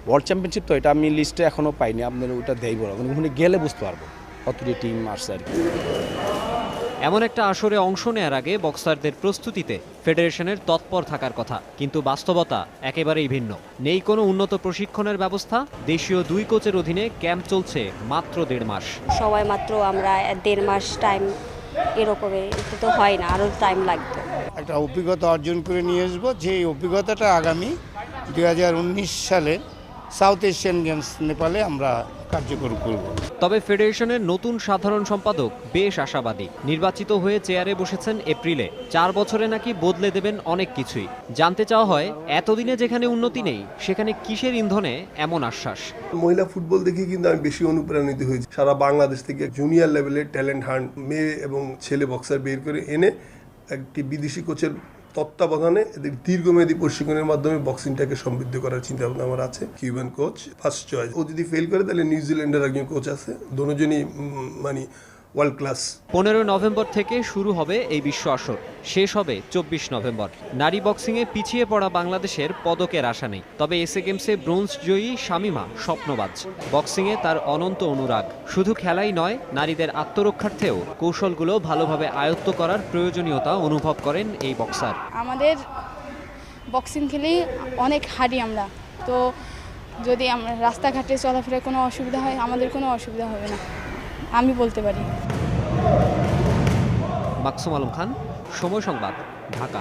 World championship তো এটা আমি লিস্টে এখনও পাইনি, আপনার ওটা দেই বলো, ওখানে গেলে বুঝতে পারবো কতটি টিম আসছে আর কি। এমন একটা আসরে অংশ নেয়ার আগে বক্সারদের প্রস্তুতিতে ফেডারেশনের তৎপর থাকার কথা, কিন্তু বাস্তবতা একেবারেই ভিন্ন। নেই কোনো উন্নত প্রশিক্ষণের ব্যবস্থা, দেশীয় 2 কোচের অধীনে ক্যাম্প চলছে মাত্র 1.5 মাস। সময় মাত্র আমরা 1.5 মাস টাইম, এরকমই এটা তো হয় না, আরও টাইম লাগবে। একটা অভিজ্ঞতা অর্জন করে নিয়ে আসবো, যে অভিজ্ঞতাটা আগামী 2019 সালের সাউথ এশিয়ান গেমস নেপালে আমরা কার্যকর করব। তবে ফেডারেশনের নতুন সাধারণ সম্পাদক বেশ আশাবাদী। নির্বাচিত হয়ে চেয়ারে বসেছেন এপ্রিলে, 4 বছরে নাকি বদলে দেবেন অনেক কিছুই। জানতে চাওয়া হয়, এতদিনে যেখানে উন্নতি নেই সেখানে কিসের ইন্ধনে এমন আশ্বাস? মহিলা ফুটবল দেখে কিন্তু আমি বেশি অনুপ্রাণিত হয়েছি। সারা বাংলাদেশ থেকে জুনিয়র লেভেলের ট্যালেন্ট হান্ট, মেয়ে এবং ছেলে বক্সার বের করে এনে একটি বিদেশি কোচের তত্ত্বাবধানে এদের দীর্ঘমেয়াদী প্রশিক্ষণের মাধ্যমে বক্সিংটাকে সমৃদ্ধ করার চিন্তা ভাবনা আমার আছে। কিউবান কোচ ফার্স্ট চয়েস, ও যদি ফেল করে তাহলে নিউজিল্যান্ডের একজন কোচ আছে, দুজনই মানে ওয়ার্ল্ড ক্লাস। 15 নভেম্বর থেকে শুরু হবে এই বিশ্ব আসর, শেষ হবে 24 নভেম্বর। নারী বক্সিংয়ে পিছিয়ে পড়া বাংলাদেশের পদকের আশা নেই, তবে এসএ গেমসে ব্রোঞ্জ জয়ী শামিমা স্বপ্নবাজ। বক্সিংয়ে তার অনন্ত অনুরাগ। শুধু খেলাই নয়, নারীদের আত্মরক্ষার্থেও কৌশলগুলো ভালোভাবে আয়ত্ত করার প্রয়োজনীয়তা অনুভব করেন এই বক্সার। আমাদের বক্সিং খেলেই অনেক হারি আমরা, তো যদি আমরা রাস্তাঘাটে চলাফেরায় কোনো অসুবিধা হয়, আমাদের কোনো অসুবিধা হবে না, আমি বলতে পারি। মাকসুম আলম খান, সময় সংবাদ, ঢাকা।